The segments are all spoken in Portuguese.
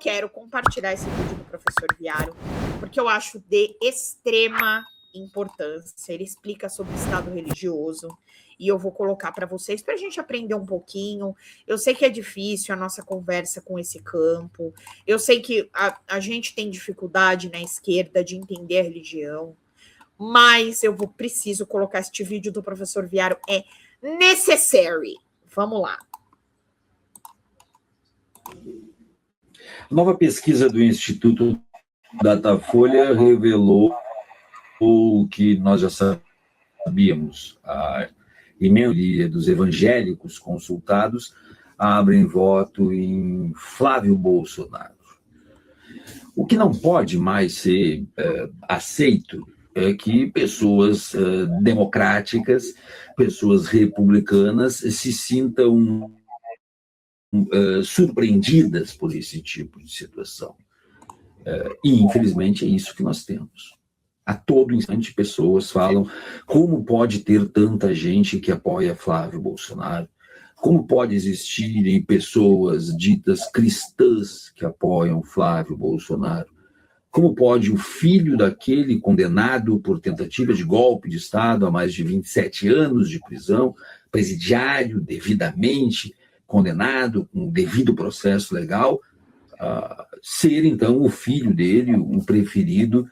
quero compartilhar esse vídeo do professor Viaro, porque eu acho de extrema importância. Ele explica sobre o Estado religioso e eu vou colocar para vocês para a gente aprender um pouquinho. Eu sei que é difícil a nossa conversa com esse campo. Eu sei que a gente tem dificuldade na esquerda de entender a religião, mas eu preciso colocar este vídeo do professor Viaro. É necessary. Vamos lá. Nova pesquisa do Instituto Datafolha revelou o que nós já sabíamos. A imensa maioria dos evangélicos consultados abrem voto em Flávio Bolsonaro. O que não pode mais ser aceito é que pessoas democráticas, pessoas republicanas se sintam surpreendidas por esse tipo de situação. E, infelizmente, é isso que nós temos. A todo instante, pessoas falam como pode ter tanta gente que apoia Flávio Bolsonaro, como pode existirem pessoas ditas cristãs que apoiam Flávio Bolsonaro, como pode o filho daquele condenado por tentativa de golpe de Estado a mais de 27 anos de prisão, presidiário, devidamente condenado, com o devido processo legal, ser, então, o filho dele, o preferido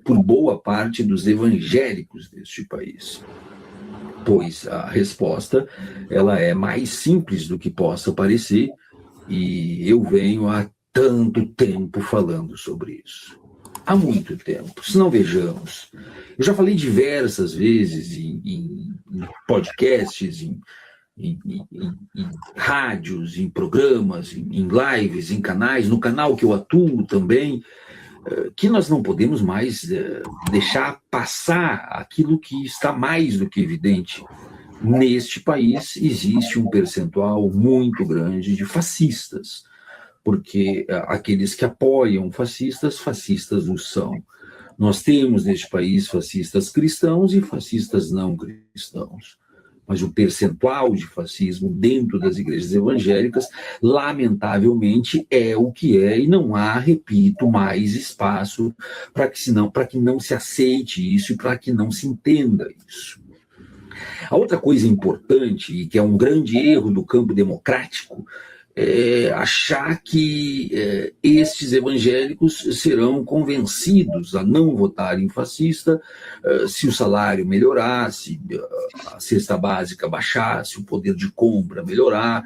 por boa parte dos evangélicos deste país. Pois a resposta ela é mais simples do que possa parecer, e eu venho há tanto tempo falando sobre isso. Há muito tempo. Se não vejamos, eu já falei diversas vezes em podcasts, em rádios, em programas, em lives, em canais, no canal que eu atuo também, que nós não podemos mais deixar passar aquilo que está mais do que evidente. Neste país existe um percentual muito grande de fascistas, porque aqueles que apoiam fascistas, fascistas o são. Nós temos neste país fascistas cristãos e fascistas não cristãos. Mas o percentual de fascismo dentro das igrejas evangélicas, lamentavelmente, é o que é, e não há, repito, mais espaço para que não se aceite isso e para que não se entenda isso. A outra coisa importante, e que é um grande erro do campo democrático, é achar que estes evangélicos serão convencidos a não votar em fascista se o salário melhorar, se a cesta básica baixar, se o poder de compra melhorar,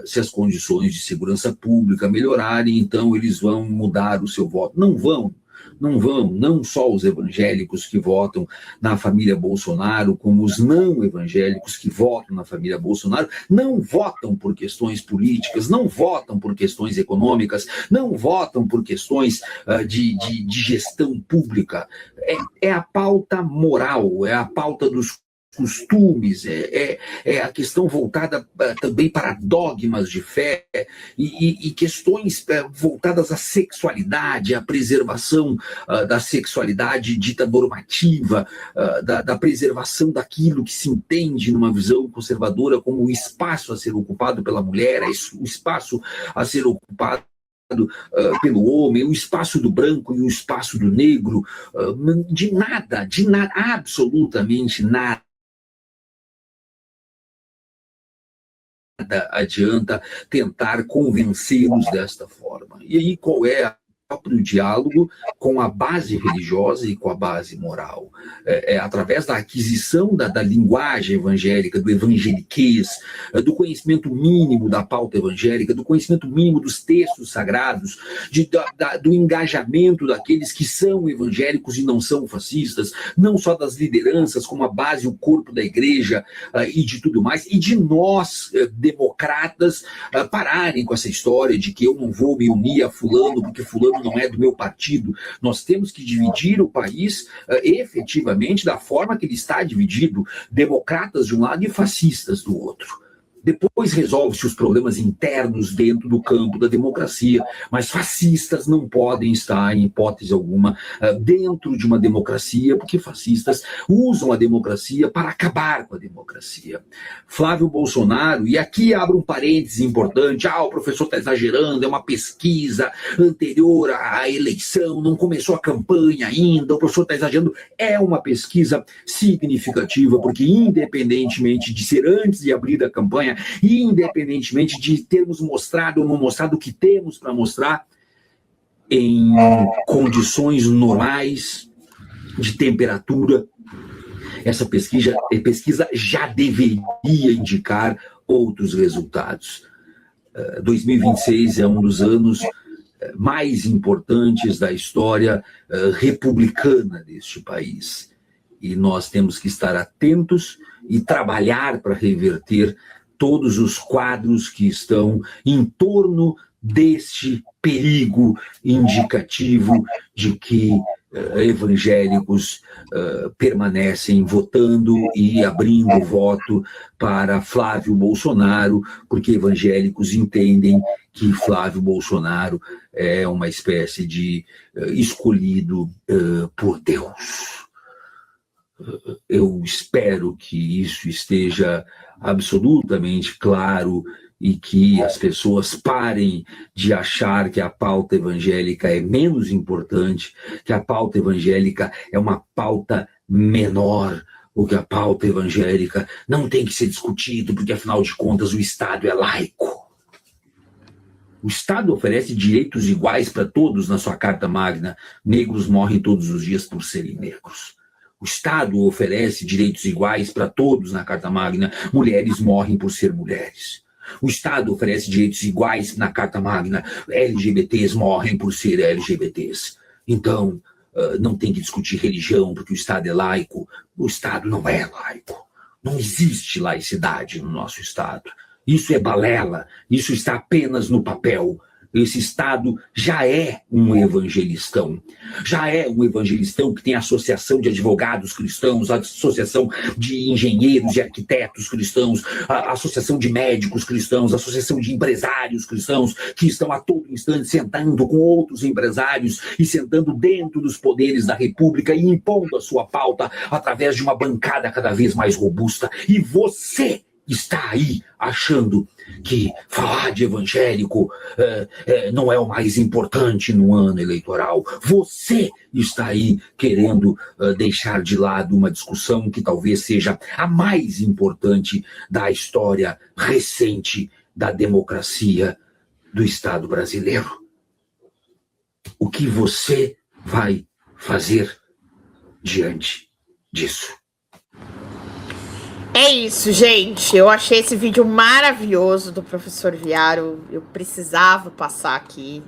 se as condições de segurança pública melhorarem, então eles vão mudar o seu voto. Não vão. Não só os evangélicos que votam na família Bolsonaro, como os não evangélicos que votam na família Bolsonaro, não votam por questões políticas, não votam por questões econômicas, não votam por questões de gestão pública. É a pauta moral, é a pauta dos costumes, é a questão voltada também para dogmas de fé e questões voltadas à sexualidade, à preservação da sexualidade dita normativa, da preservação daquilo que se entende numa visão conservadora como o espaço a ser ocupado pela mulher, o espaço a ser ocupado pelo homem, o espaço do branco e o espaço do negro, de nada, absolutamente nada adianta tentar convencê-los desta forma. E aí qual é o próprio diálogo com a base religiosa e com a base moral? Através da aquisição da linguagem evangélica, do evangeliquez, do conhecimento mínimo da pauta evangélica, do conhecimento mínimo dos textos sagrados, do engajamento daqueles que são evangélicos e não são fascistas, não só das lideranças, como a base, o corpo da igreja e de tudo mais, e de nós, democratas, pararem com essa história de que eu não vou me unir a fulano porque fulano não é do meu partido. Nós temos que dividir o país efetivamente da forma que ele está dividido, democratas de um lado e fascistas do outro. Depois resolve-se os problemas internos dentro do campo da democracia, mas fascistas não podem estar, em hipótese alguma, dentro de uma democracia, porque fascistas usam a democracia para acabar com a democracia. Flávio Bolsonaro, e aqui abro um parênteses importante, o professor está exagerando, é uma pesquisa anterior à eleição, não começou a campanha ainda, o professor está exagerando, é uma pesquisa significativa, porque independentemente de ser antes de abrir a campanha, independentemente de termos mostrado ou não mostrado o que temos para mostrar, em condições normais de temperatura, essa pesquisa já deveria indicar outros resultados. 2026 é um dos anos mais importantes da história republicana deste país. E nós temos que estar atentos e trabalhar para reverter todos os quadros que estão em torno deste perigo indicativo de que evangélicos permanecem votando e abrindo voto para Flávio Bolsonaro, porque evangélicos entendem que Flávio Bolsonaro é uma espécie de escolhido por Deus. Eu espero que isso esteja absolutamente claro e que as pessoas parem de achar que a pauta evangélica é menos importante, que a pauta evangélica é uma pauta menor, ou que a pauta evangélica não tem que ser discutido, porque afinal de contas o Estado é laico. O Estado oferece direitos iguais para todos na sua Carta Magna. Negros morrem todos os dias por serem negros. O Estado oferece direitos iguais para todos na Carta Magna. Mulheres morrem por ser mulheres. O Estado oferece direitos iguais na Carta Magna. LGBTs morrem por ser LGBTs. Então, não tem que discutir religião, porque o Estado é laico. O Estado não é laico. Não existe laicidade no nosso Estado. Isso é balela. Isso está apenas no papel. Esse Estado já é um evangelistão. Já é um evangelistão que tem associação de advogados cristãos, associação de engenheiros e arquitetos cristãos, a associação de médicos cristãos, associação de empresários cristãos, que estão a todo instante sentando com outros empresários e sentando dentro dos poderes da República e impondo a sua pauta através de uma bancada cada vez mais robusta. E você está aí achando que falar de evangélico não é o mais importante no ano eleitoral. Você está aí querendo deixar de lado uma discussão que talvez seja a mais importante da história recente da democracia do Estado brasileiro. O que você vai fazer diante disso? É isso, gente. Eu achei esse vídeo maravilhoso do professor Viaro. Eu precisava passar aqui.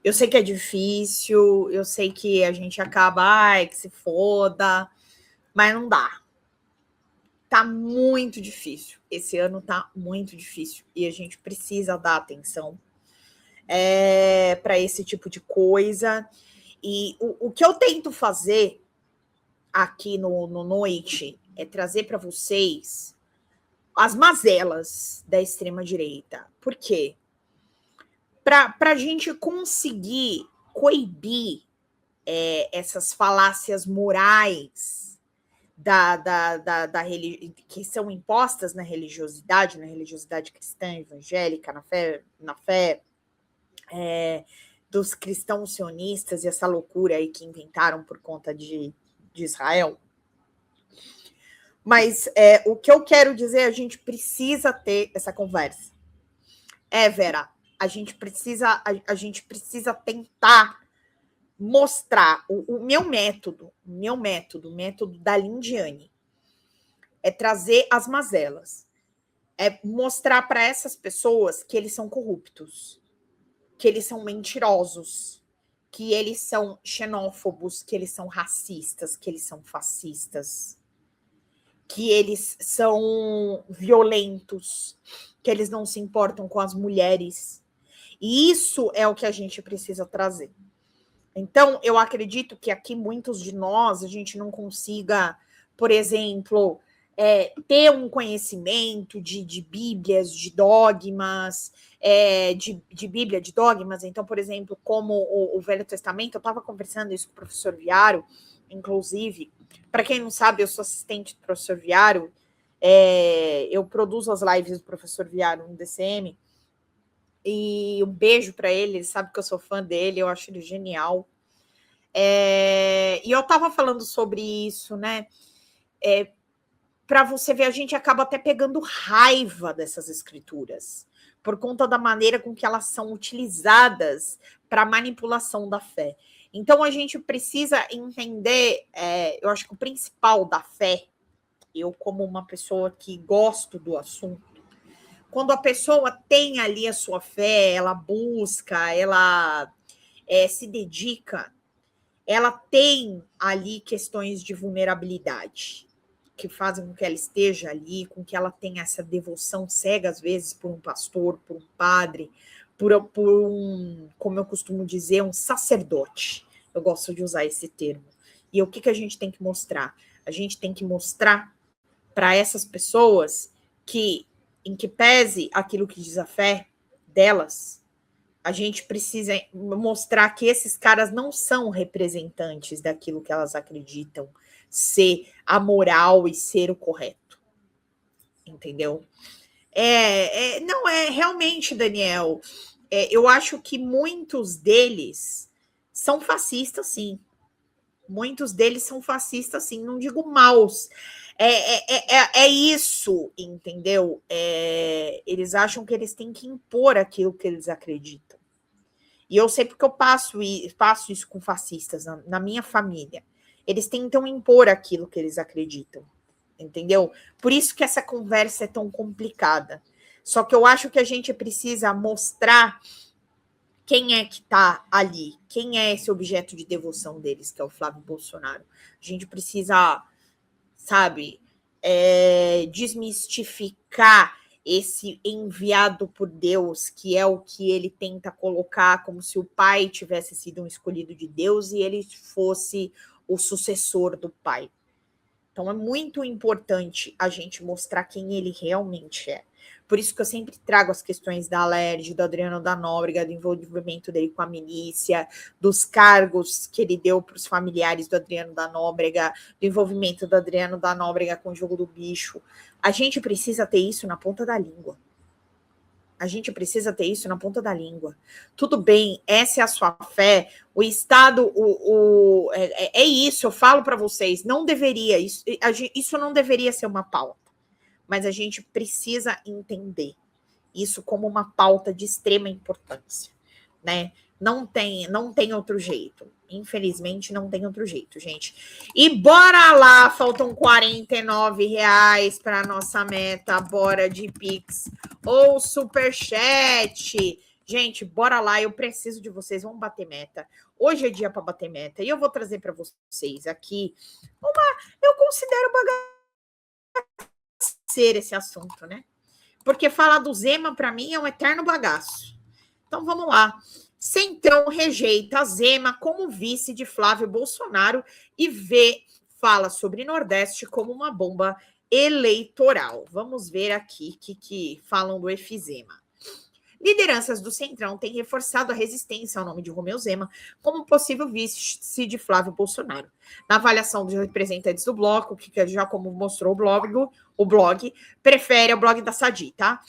Eu sei que é difícil, eu sei que a gente acaba, que se foda, mas não dá. Tá muito difícil. Esse ano tá muito difícil e a gente precisa dar atenção para esse tipo de coisa. E o que eu tento fazer aqui no Noite é trazer para vocês as mazelas da extrema-direita. Por quê? Para a gente conseguir coibir essas falácias morais que são impostas na religiosidade cristã evangélica, na fé dos cristãos sionistas e essa loucura aí que inventaram por conta de Israel. Mas o que eu quero dizer, a gente precisa ter essa conversa. Vera, a gente precisa tentar mostrar o meu método, o método da Lindiane, é trazer as mazelas, é mostrar para essas pessoas que eles são corruptos, que eles são mentirosos, que eles são xenófobos, que eles são racistas, que eles são fascistas, que eles são violentos, que eles não se importam com as mulheres. E isso é o que a gente precisa trazer. Então, eu acredito que aqui muitos de nós, a gente não consiga, por exemplo, ter um conhecimento de Bíblias, de dogmas, de Bíblia, de dogmas. Então, por exemplo, como o Velho Testamento, eu estava conversando isso com o professor Viaro, inclusive. Para quem não sabe, eu sou assistente do professor Viaro, eu produzo as lives do professor Viaro no DCM, e um beijo para ele sabe que eu sou fã dele, eu acho ele genial. E eu estava falando sobre isso, né? Para você ver, a gente acaba até pegando raiva dessas escrituras, por conta da maneira com que elas são utilizadas para manipulação da fé. Então, a gente precisa entender, eu acho que o principal da fé, eu como uma pessoa que gosto do assunto, quando a pessoa tem ali a sua fé, ela busca, ela se dedica, ela tem ali questões de vulnerabilidade, que fazem com que ela esteja ali, com que ela tenha essa devoção cega, às vezes, por um pastor, por um padre, por um, como eu costumo dizer, um sacerdote. Eu gosto de usar esse termo. E o que a gente tem que mostrar? A gente tem que mostrar para essas pessoas que, em que pese aquilo que diz a fé delas, a gente precisa mostrar que esses caras não são representantes daquilo que elas acreditam ser a moral e ser o correto. Entendeu? Não é realmente, Daniel. Eu acho que muitos deles são fascistas, sim. Muitos deles são fascistas, sim. Não digo maus. É isso, entendeu? Eles acham que eles têm que impor aquilo que eles acreditam. E eu sei porque eu passo isso com fascistas na minha família. Eles tentam impor aquilo que eles acreditam, entendeu? Por isso que essa conversa é tão complicada. Só que eu acho que a gente precisa mostrar quem é que está ali, quem é esse objeto de devoção deles, que é o Flávio Bolsonaro. A gente precisa, sabe, desmistificar esse enviado por Deus, que é o que ele tenta colocar como se o pai tivesse sido um escolhido de Deus e ele fosse o sucessor do pai. Então é muito importante a gente mostrar quem ele realmente é. Por isso que eu sempre trago as questões da Alerj, do Adriano da Nóbrega, do envolvimento dele com a milícia, dos cargos que ele deu para os familiares do Adriano da Nóbrega, do envolvimento do Adriano da Nóbrega com o jogo do bicho. A gente precisa ter isso na ponta da língua. A gente precisa ter isso na ponta da língua. Tudo bem, essa é a sua fé. O Estado, é isso, eu falo para vocês, não deveria, isso não deveria ser uma pauta. Mas a gente precisa entender isso como uma pauta de extrema importância, né? Não tem outro jeito. Infelizmente, não tem outro jeito, gente. E bora lá, faltam R$49 para a nossa meta, bora de Pix ou Superchat. Gente, bora lá, eu preciso de vocês, vamos bater meta. Hoje é dia para bater meta, e eu vou trazer para vocês aqui eu considero bagaceiro esse assunto, né? Porque falar do Zema, para mim, é um eterno bagaço. Então, vamos lá. Centrão rejeita Zema como vice de Flávio Bolsonaro e fala sobre Nordeste como uma bomba eleitoral. Vamos ver aqui que falam do Efizema. Lideranças do Centrão têm reforçado a resistência ao nome de Romeu Zema como possível vice de Flávio Bolsonaro. Na avaliação dos representantes do bloco, que já como mostrou o blog prefere, é o blog da Sadi, tá?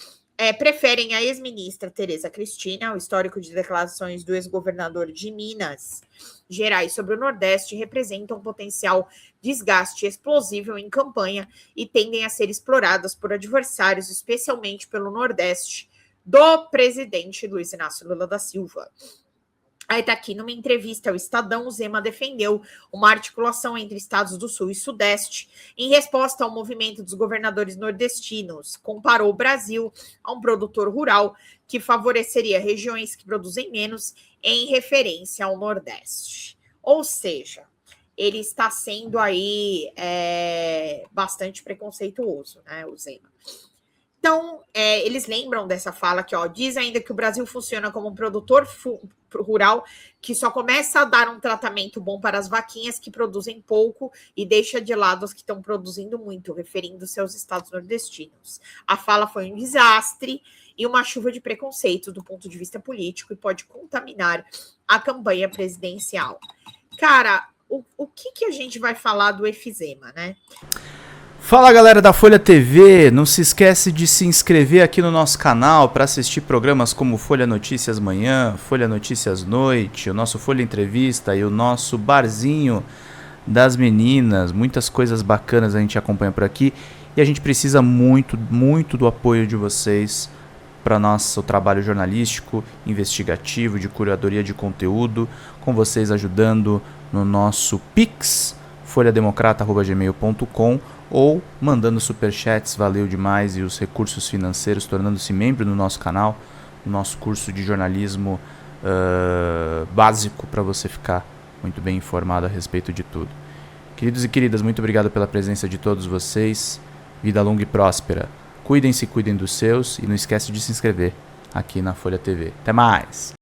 Preferem a ex-ministra Tereza Cristina, o histórico de declarações do ex-governador de Minas Gerais sobre o Nordeste representam um potencial desgaste explosivo em campanha e tendem a ser exploradas por adversários, especialmente pelo Nordeste, do presidente Luiz Inácio Lula da Silva. Aí tá aqui, numa entrevista ao Estadão, o Zema defendeu uma articulação entre estados do Sul e Sudeste em resposta ao movimento dos governadores nordestinos. Comparou o Brasil a um produtor rural que favoreceria regiões que produzem menos em referência ao Nordeste. Ou seja, ele está sendo aí bastante preconceituoso, né, o Zema. Então, eles lembram dessa fala que, diz ainda que o Brasil funciona como um produtor rural que só começa a dar um tratamento bom para as vaquinhas que produzem pouco e deixa de lado as que estão produzindo muito, referindo-se aos estados nordestinos. A fala foi um desastre e uma chuva de preconceito do ponto de vista político e pode contaminar a campanha presidencial. Cara, o que a gente vai falar do efizema, né? Fala galera da Folha TV, não se esquece de se inscrever aqui no nosso canal para assistir programas como Folha Notícias Manhã, Folha Notícias Noite, o nosso Folha Entrevista e o nosso Barzinho das Meninas. Muitas coisas bacanas a gente acompanha por aqui e a gente precisa muito, muito do apoio de vocês para nosso trabalho jornalístico, investigativo, de curadoria de conteúdo, com vocês ajudando no nosso Pix, folhademocrata@gmail.com, ou mandando superchats, valeu demais, e os recursos financeiros, tornando-se membro do nosso canal, no nosso curso de jornalismo básico, para você ficar muito bem informado a respeito de tudo. Queridos e queridas, muito obrigado pela presença de todos vocês, vida longa e próspera, cuidem-se, cuidem dos seus, e não esquece de se inscrever aqui na Folha TV. Até mais!